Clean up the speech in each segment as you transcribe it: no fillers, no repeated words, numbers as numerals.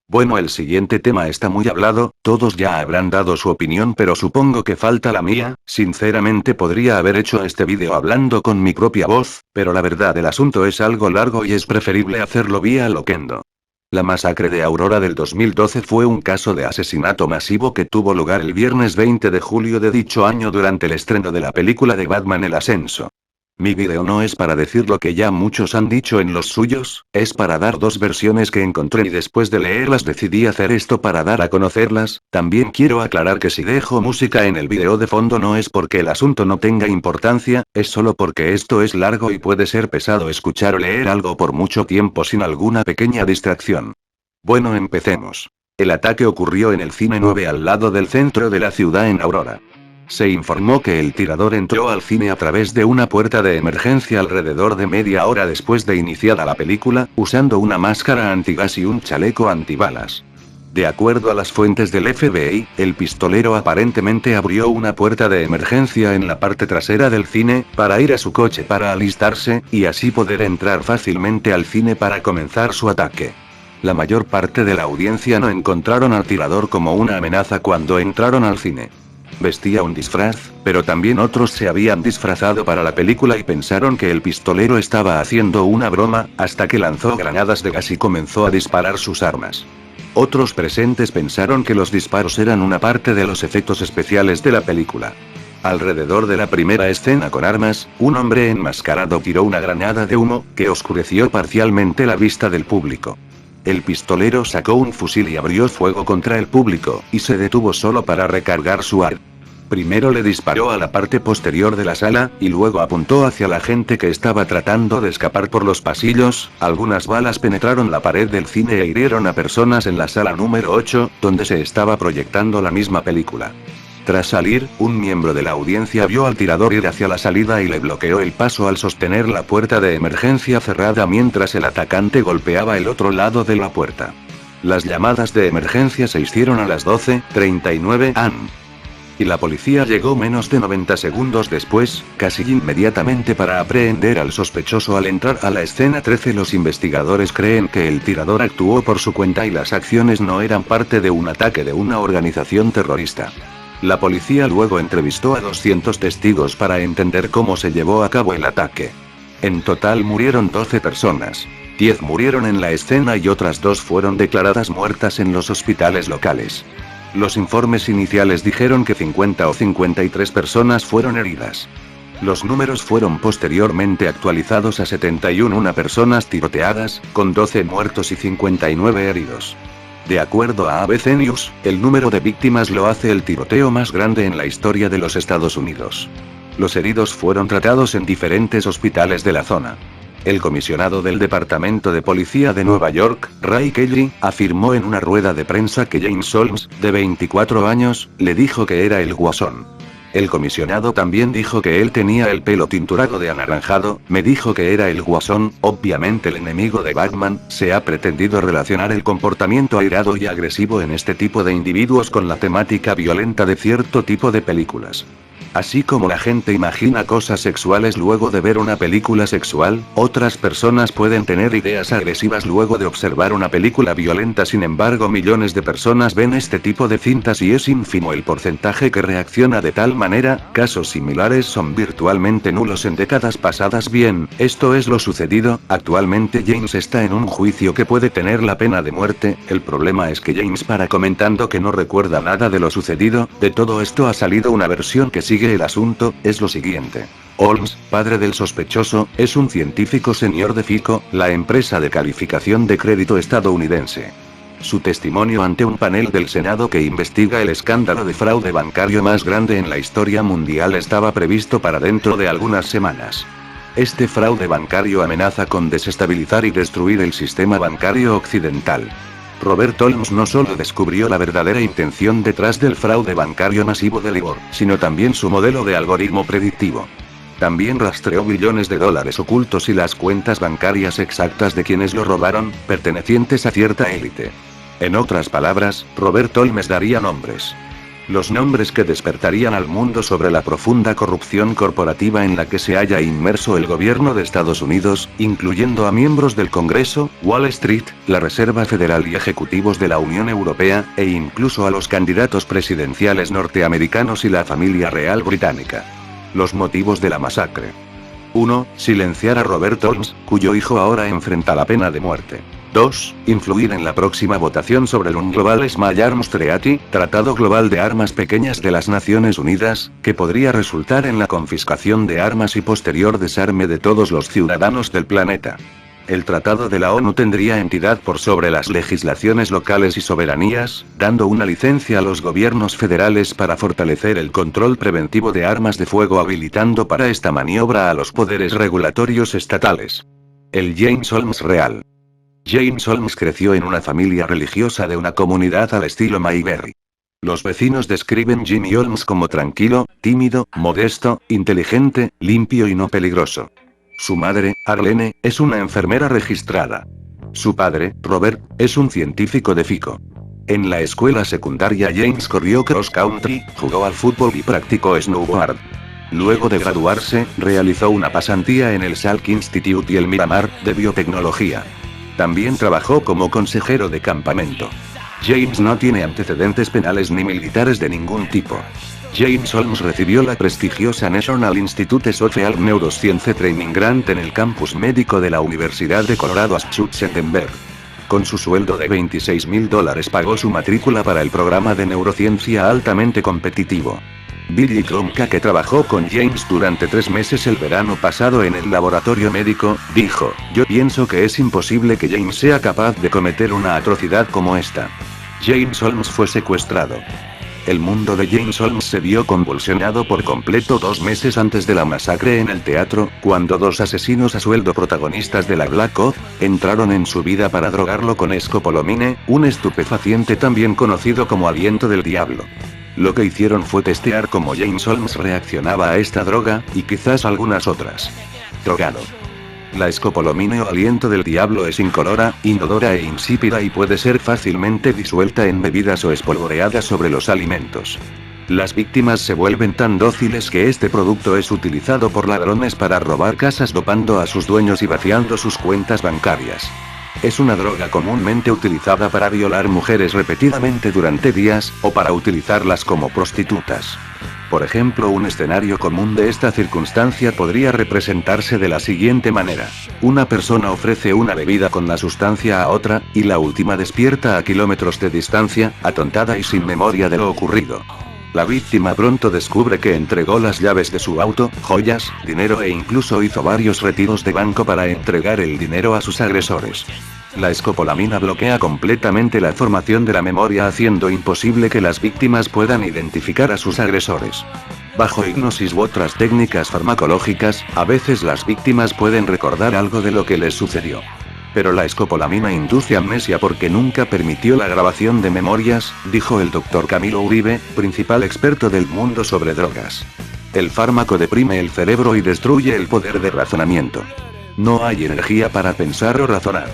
Bueno, el siguiente tema está muy hablado, todos ya habrán dado su opinión, pero supongo que falta la mía. Sinceramente podría haber hecho este vídeo hablando con mi propia voz, pero la verdad el asunto es algo largo y es preferible hacerlo vía Loquendo. La masacre de Aurora del 2012 fue un caso de asesinato masivo que tuvo lugar el viernes 20 de julio de dicho año durante el estreno de la película de Batman El Ascenso. Mi video no es para decir lo que ya muchos han dicho en los suyos, es para dar dos versiones que encontré y después de leerlas decidí hacer esto para dar a conocerlas. También quiero aclarar que si dejo música en el video de fondo no es porque el asunto no tenga importancia, es solo porque esto es largo y puede ser pesado escuchar o leer algo por mucho tiempo sin alguna pequeña distracción. Bueno, empecemos. El ataque ocurrió en el Cine 9 al lado del centro de la ciudad en Aurora. Se informó que el tirador entró al cine a través de una puerta de emergencia alrededor de media hora después de iniciada la película, usando una máscara antigas y un chaleco antibalas. De acuerdo a las fuentes del FBI, el pistolero aparentemente abrió una puerta de emergencia en la parte trasera del cine, para ir a su coche para alistarse, y así poder entrar fácilmente al cine para comenzar su ataque. La mayor parte de la audiencia no encontraron al tirador como una amenaza cuando entraron al cine. Vestía un disfraz, pero también otros se habían disfrazado para la película y pensaron que el pistolero estaba haciendo una broma, hasta que lanzó granadas de gas y comenzó a disparar sus armas. Otros presentes pensaron que los disparos eran una parte de los efectos especiales de la película. Alrededor de la primera escena con armas, un hombre enmascarado tiró una granada de humo, que oscureció parcialmente la vista del público. El pistolero sacó un fusil y abrió fuego contra el público, y se detuvo solo para recargar su arma. Primero le disparó a la parte posterior de la sala, y luego apuntó hacia la gente que estaba tratando de escapar por los pasillos. Algunas balas penetraron la pared del cine e hirieron a personas en la sala número 8, donde se estaba proyectando la misma película. Tras salir, un miembro de la audiencia vio al tirador ir hacia la salida y le bloqueó el paso al sostener la puerta de emergencia cerrada mientras el atacante golpeaba el otro lado de la puerta. Las llamadas de emergencia se hicieron a las 12:39 am. Y la policía llegó menos de 90 segundos después, casi inmediatamente para aprehender al sospechoso al entrar a la escena 13. Los investigadores creen que el tirador actuó por su cuenta y las acciones no eran parte de un ataque de una organización terrorista. La policía luego entrevistó a 200 testigos para entender cómo se llevó a cabo el ataque. En total murieron 12 personas. 10 murieron en la escena y otras 2 fueron declaradas muertas en los hospitales locales. Los informes iniciales dijeron que 50 o 53 personas fueron heridas. Los números fueron posteriormente actualizados a 71 personas tiroteadas, con 12 muertos y 59 heridos. De acuerdo a ABC News, el número de víctimas lo hace el tiroteo más grande en la historia de los Estados Unidos. Los heridos fueron tratados en diferentes hospitales de la zona. El comisionado del Departamento de Policía de Nueva York, Ray Kelly, afirmó en una rueda de prensa que James Holmes, de 24 años, le dijo que era el Guasón. El comisionado también dijo que él tenía el pelo tinturado de anaranjado. Me dijo que era el Guasón, obviamente el enemigo de Batman. Se ha pretendido relacionar el comportamiento airado y agresivo en este tipo de individuos con la temática violenta de cierto tipo de películas. Así como la gente imagina cosas sexuales luego de ver una película sexual, otras personas pueden tener ideas agresivas luego de observar una película violenta. Sin embargo, millones de personas ven este tipo de cintas y es ínfimo el porcentaje que reacciona de tal manera. Casos similares son virtualmente nulos en décadas pasadas. Bien, esto es lo sucedido. Actualmente James está en un juicio que puede tener la pena de muerte. El problema es que James para comentando que no recuerda nada de lo sucedido. De todo esto ha salido una versión que sigue el asunto, es lo siguiente. Holmes, padre del sospechoso, es un científico senior de FICO, la empresa de calificación de crédito estadounidense. Su testimonio ante un panel del Senado que investiga el escándalo de fraude bancario más grande en la historia mundial estaba previsto para dentro de algunas semanas. Este fraude bancario amenaza con desestabilizar y destruir el sistema bancario occidental. Robert Holmes no solo descubrió la verdadera intención detrás del fraude bancario masivo de Libor, sino también su modelo de algoritmo predictivo. También rastreó billones de dólares ocultos y las cuentas bancarias exactas de quienes lo robaron, pertenecientes a cierta élite. En otras palabras, Robert Holmes daría nombres. Los nombres que despertarían al mundo sobre la profunda corrupción corporativa en la que se halla inmerso el gobierno de Estados Unidos, incluyendo a miembros del Congreso, Wall Street, la Reserva Federal y ejecutivos de la Unión Europea, e incluso a los candidatos presidenciales norteamericanos y la familia real británica. Los motivos de la masacre. 1. Silenciar a Robert Holmes, cuyo hijo ahora enfrenta la pena de muerte. 2. Influir en la próxima votación sobre el Global Small Arms Treaty, Tratado Global de Armas Pequeñas de las Naciones Unidas, que podría resultar en la confiscación de armas y posterior desarme de todos los ciudadanos del planeta. El Tratado de la ONU tendría entidad por sobre las legislaciones locales y soberanías, dando una licencia a los gobiernos federales para fortalecer el control preventivo de armas de fuego, habilitando para esta maniobra a los poderes regulatorios estatales. El James Holmes real. James Holmes creció en una familia religiosa de una comunidad al estilo Mayberry. Los vecinos describen Jimmy Holmes como tranquilo, tímido, modesto, inteligente, limpio y no peligroso. Su madre, Arlene, es una enfermera registrada. Su padre, Robert, es un científico de FICO. En la escuela secundaria James corrió cross country, jugó al fútbol y practicó snowboard. Luego de graduarse, realizó una pasantía en el Salk Institute y el Miramar, de biotecnología. También trabajó como consejero de campamento. James no tiene antecedentes penales ni militares de ningún tipo. James Holmes recibió la prestigiosa National Institutes of Health Neuroscience Training Grant en el campus médico de la Universidad de Colorado Anschutz en Denver. Con su sueldo de $26,000 pagó su matrícula para el programa de neurociencia altamente competitivo. Billy Kromka, que trabajó con James durante 3 meses el verano pasado en el laboratorio médico, dijo: "Yo pienso que es imposible que James sea capaz de cometer una atrocidad como esta". James Holmes fue secuestrado. El mundo de James Holmes se vio convulsionado por completo 2 meses antes de la masacre en el teatro, cuando 2 asesinos a sueldo protagonistas de la Black Ops, entraron en su vida para drogarlo con escopolamine, un estupefaciente también conocido como aliento del diablo. Lo que hicieron fue testear cómo James Holmes reaccionaba a esta droga, y quizás algunas otras. Drogado. La escopolamina o aliento del diablo es incolora, inodora e insípida y puede ser fácilmente disuelta en bebidas o espolvoreada sobre los alimentos. Las víctimas se vuelven tan dóciles que este producto es utilizado por ladrones para robar casas, dopando a sus dueños y vaciando sus cuentas bancarias. Es una droga comúnmente utilizada para violar mujeres repetidamente durante días, o para utilizarlas como prostitutas. Por ejemplo, un escenario común de esta circunstancia podría representarse de la siguiente manera. Una persona ofrece una bebida con la sustancia a otra, y la última despierta a kilómetros de distancia, atontada y sin memoria de lo ocurrido. La víctima pronto descubre que entregó las llaves de su auto, joyas, dinero e incluso hizo varios retiros de banco para entregar el dinero a sus agresores. La escopolamina bloquea completamente la formación de la memoria, haciendo imposible que las víctimas puedan identificar a sus agresores. Bajo hipnosis u otras técnicas farmacológicas, a veces las víctimas pueden recordar algo de lo que les sucedió. Pero la escopolamina induce amnesia porque nunca permitió la grabación de memorias, dijo el Dr. Camilo Uribe, principal experto del mundo sobre drogas. El fármaco deprime el cerebro y destruye el poder de razonamiento. No hay energía para pensar o razonar.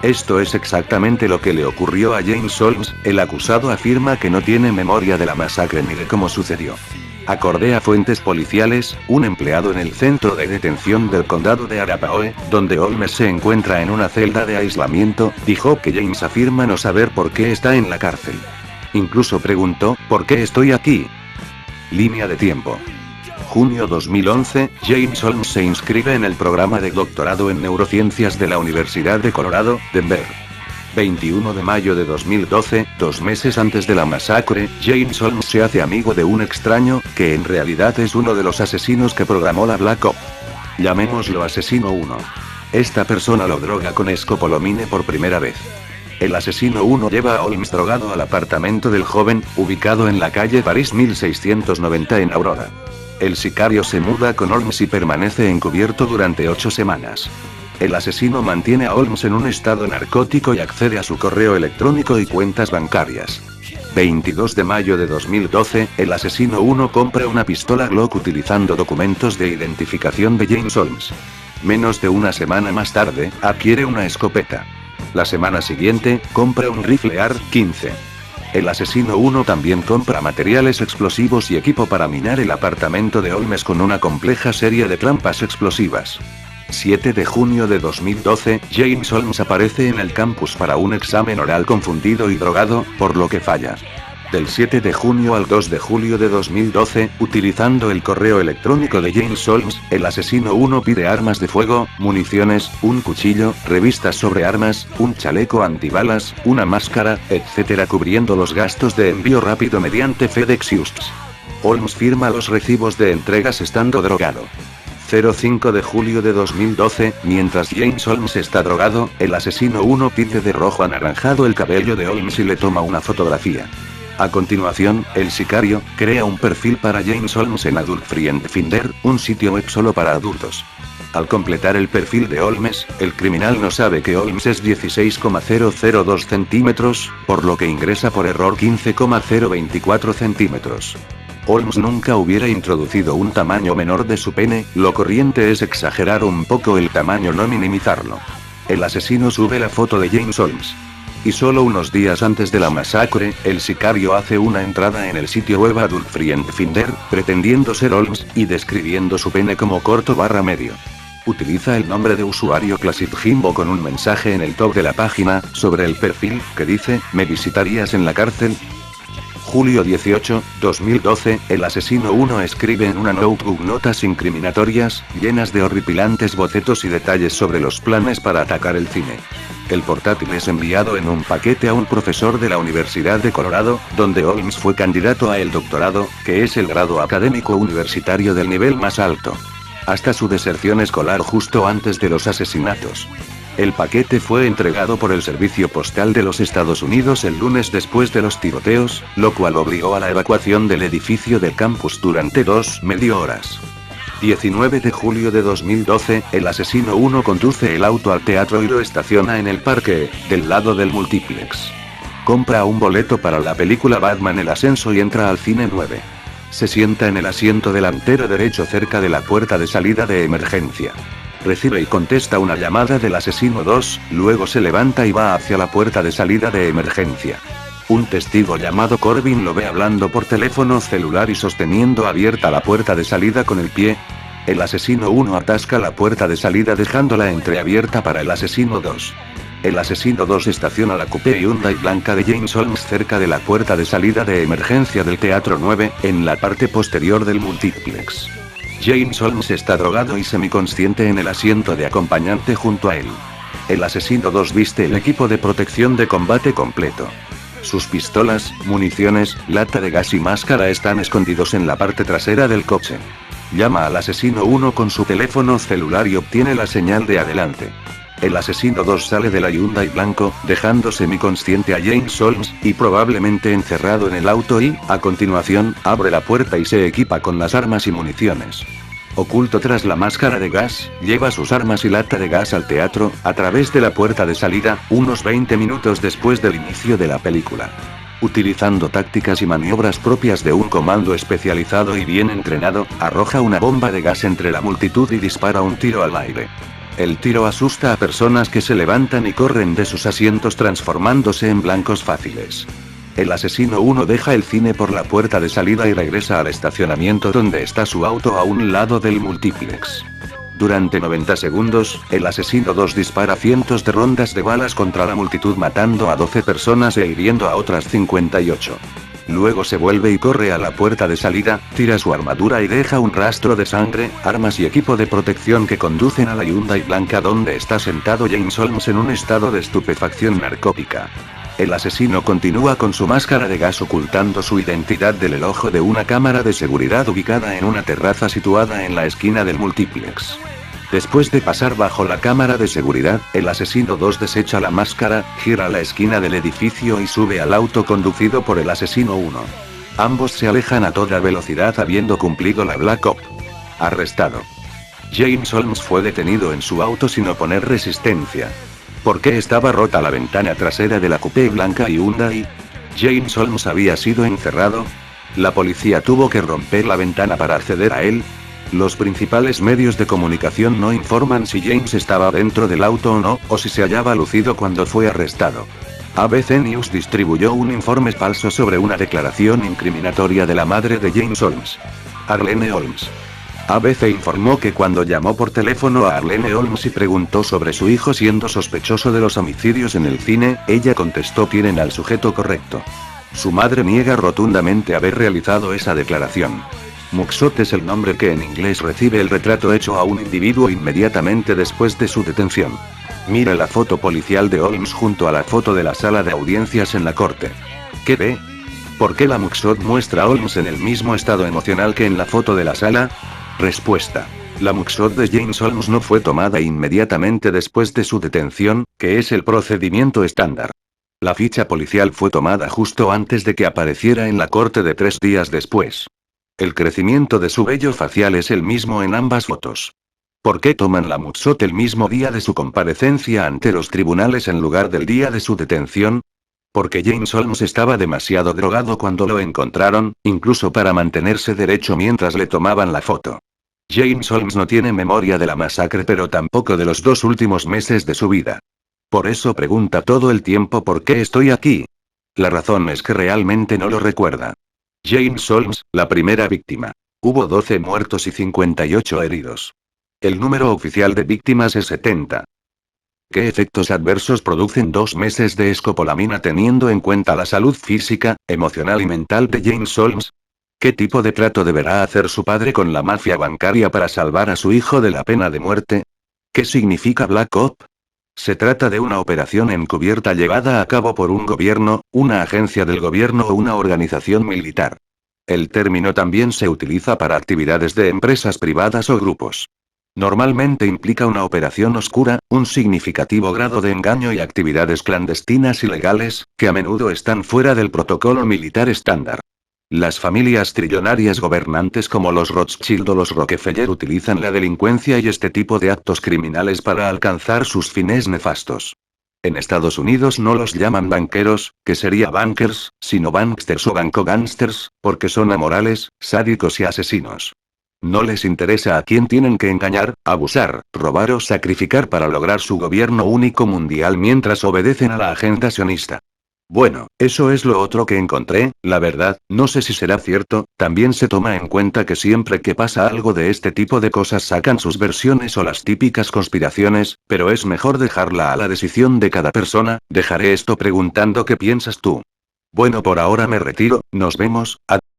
Esto es exactamente lo que le ocurrió a James Holmes. El acusado afirma que no tiene memoria de la masacre ni de cómo sucedió. Acorde a fuentes policiales, un empleado en el centro de detención del condado de Arapahoe, donde Holmes se encuentra en una celda de aislamiento, dijo que James afirma no saber por qué está en la cárcel. Incluso preguntó: ¿por qué estoy aquí? Línea de tiempo. Junio 2011, James Holmes se inscribe en el programa de doctorado en neurociencias de la Universidad de Colorado, Denver. 21 de mayo de 2012, 2 meses antes de la masacre, James Holmes se hace amigo de un extraño, que en realidad es uno de los asesinos que programó la Black Ops. Llamémoslo Asesino 1. Esta persona lo droga con escopolamine por primera vez. El Asesino 1 lleva a Holmes drogado al apartamento del joven, ubicado en la calle París 1690 en Aurora. El sicario se muda con Holmes y permanece encubierto durante 8 semanas. El asesino mantiene a Holmes en un estado narcótico y accede a su correo electrónico y cuentas bancarias. 22 de mayo de 2012, el Asesino 1 compra una pistola Glock utilizando documentos de identificación de James Holmes. Menos de una semana más tarde, adquiere una escopeta. La semana siguiente, compra un rifle AR-15. El asesino 1 también compra materiales explosivos y equipo para minar el apartamento de Holmes con una compleja serie de trampas explosivas. 7 de junio de 2012, James Holmes aparece en el campus para un examen oral confundido y drogado, por lo que falla. Del 7 de junio al 2 de julio de 2012, utilizando el correo electrónico de James Holmes, el asesino 1 pide armas de fuego, municiones, un cuchillo, revistas sobre armas, un chaleco antibalas, una máscara, etc. cubriendo los gastos de envío rápido mediante FedEx UPS. Holmes firma los recibos de entregas estando drogado. 05 de julio de 2012, mientras James Holmes está drogado, el asesino 1 pinte de rojo anaranjado el cabello de Holmes y le toma una fotografía. A continuación, el sicario crea un perfil para James Holmes en Adult Finder, un sitio web solo para adultos. Al completar el perfil de Holmes, el criminal no sabe que Holmes es 16,002 centímetros, por lo que ingresa por error 15,024 centímetros. Holmes nunca hubiera introducido un tamaño menor de su pene, lo corriente es exagerar un poco el tamaño, no minimizarlo. El asesino sube la foto de James Holmes. Y solo unos días antes de la masacre, el sicario hace una entrada en el sitio web Adult Finder, pretendiendo ser Holmes, y describiendo su pene como corto/medio. Utiliza el nombre de usuario Classic Jimbo con un mensaje en el top de la página, sobre el perfil, que dice, ¿me visitarías en la cárcel? Julio 18, 2012, el asesino 1 escribe en una notebook notas incriminatorias, llenas de horripilantes bocetos y detalles sobre los planes para atacar el cine. El portátil es enviado en un paquete a un profesor de la Universidad de Colorado, donde Holmes fue candidato a el doctorado, que es el grado académico universitario del nivel más alto. Hasta su deserción escolar justo antes de los asesinatos. El paquete fue entregado por el Servicio Postal de los Estados Unidos el lunes después de los tiroteos, lo cual obligó a la evacuación del edificio del campus durante 2,5 horas. 19 de julio de 2012, el asesino 1 conduce el auto al teatro y lo estaciona en el parque, del lado del multiplex. Compra un boleto para la película Batman el Ascenso y entra al cine 9. Se sienta en el asiento delantero derecho cerca de la puerta de salida de emergencia. Recibe y contesta una llamada del asesino 2, luego se levanta y va hacia la puerta de salida de emergencia. Un testigo llamado Corbin lo ve hablando por teléfono celular y sosteniendo abierta la puerta de salida con el pie. El asesino 1 atasca la puerta de salida dejándola entreabierta para el asesino 2. El asesino 2 estaciona la coupé Hyundai blanca de James Holmes cerca de la puerta de salida de emergencia del Teatro 9, en la parte posterior del multiplex. James Holmes está drogado y semiconsciente en el asiento de acompañante junto a él. El asesino 2 viste el equipo de protección de combate completo. Sus pistolas, municiones, lata de gas y máscara están escondidos en la parte trasera del coche. Llama al asesino 1 con su teléfono celular y obtiene la señal de adelante. El asesino 2 sale de la Hyundai blanco, dejando semiconsciente a James Holmes, y probablemente encerrado en el auto y, a continuación, abre la puerta y se equipa con las armas y municiones. Oculto tras la máscara de gas, lleva sus armas y lata de gas al teatro, a través de la puerta de salida, unos 20 minutos después del inicio de la película. Utilizando tácticas y maniobras propias de un comando especializado y bien entrenado, arroja una bomba de gas entre la multitud y dispara un tiro al aire. El tiro asusta a personas que se levantan y corren de sus asientos transformándose en blancos fáciles. El asesino 1 deja el cine por la puerta de salida y regresa al estacionamiento donde está su auto a un lado del multiplex. Durante 90 segundos, el asesino 2 dispara cientos de rondas de balas contra la multitud matando a 12 personas e hiriendo a otras 58. Luego se vuelve y corre a la puerta de salida, tira su armadura y deja un rastro de sangre, armas y equipo de protección que conducen a la Hyundai blanca donde está sentado James Holmes en un estado de estupefacción narcótica. El asesino continúa con su máscara de gas ocultando su identidad del ojo de una cámara de seguridad ubicada en una terraza situada en la esquina del multiplex. Después de pasar bajo la cámara de seguridad, el asesino 2 desecha la máscara, gira a la esquina del edificio y sube al auto conducido por el asesino 1. Ambos se alejan a toda velocidad habiendo cumplido la Black Op. Arrestado. James Holmes fue detenido en su auto sin oponer resistencia. ¿Por qué estaba rota la ventana trasera de la coupé blanca Hyundai? ¿James Holmes había sido encerrado? ¿La policía tuvo que romper la ventana para acceder a él? Los principales medios de comunicación no informan si James estaba dentro del auto o no, o si se hallaba lucido cuando fue arrestado. ABC News distribuyó un informe falso sobre una declaración incriminatoria de la madre de James Holmes, Arlene Holmes. ABC informó que cuando llamó por teléfono a Arlene Holmes y preguntó sobre su hijo siendo sospechoso de los homicidios en el cine, ella contestó: tienen al sujeto correcto. Su madre niega rotundamente haber realizado esa declaración. Mugshot es el nombre que en inglés recibe el retrato hecho a un individuo inmediatamente después de su detención. Mira la foto policial de Holmes junto a la foto de la sala de audiencias en la corte. ¿Qué ve? ¿Por qué la mugshot muestra a Holmes en el mismo estado emocional que en la foto de la sala? Respuesta. La mugshot de James Holmes no fue tomada inmediatamente después de su detención, que es el procedimiento estándar. La ficha policial fue tomada justo antes de que apareciera en la corte de 3 días después. El crecimiento de su vello facial es el mismo en ambas fotos. ¿Por qué toman la mugshot el mismo día de su comparecencia ante los tribunales en lugar del día de su detención? Porque James Holmes estaba demasiado drogado cuando lo encontraron, incluso para mantenerse derecho mientras le tomaban la foto. James Holmes no tiene memoria de la masacre, pero tampoco de los 2 últimos meses de su vida. Por eso pregunta todo el tiempo ¿por qué estoy aquí? La razón es que realmente no lo recuerda. James Holmes, la primera víctima. Hubo 12 muertos y 58 heridos. El número oficial de víctimas es 70. ¿Qué efectos adversos producen 2 meses de escopolamina teniendo en cuenta la salud física, emocional y mental de James Holmes? ¿Qué tipo de trato deberá hacer su padre con la mafia bancaria para salvar a su hijo de la pena de muerte? ¿Qué significa Black Op? Se trata de una operación encubierta llevada a cabo por un gobierno, una agencia del gobierno o una organización militar. El término también se utiliza para actividades de empresas privadas o grupos. Normalmente implica una operación oscura, un significativo grado de engaño y actividades clandestinas ilegales, que a menudo están fuera del protocolo militar estándar. Las familias trillonarias gobernantes como los Rothschild o los Rockefeller utilizan la delincuencia y este tipo de actos criminales para alcanzar sus fines nefastos. En Estados Unidos no los llaman banqueros, que sería bankers, sino banksters o bancogangsters, porque son amorales, sádicos y asesinos. No les interesa a quién tienen que engañar, abusar, robar o sacrificar para lograr su gobierno único mundial mientras obedecen a la agenda sionista. Bueno, eso es lo otro que encontré, la verdad, no sé si será cierto, también se toma en cuenta que siempre que pasa algo de este tipo de cosas sacan sus versiones o las típicas conspiraciones, pero es mejor dejarla a la decisión de cada persona. Dejaré esto preguntando ¿qué piensas tú? Bueno, por ahora me retiro, nos vemos, adiós.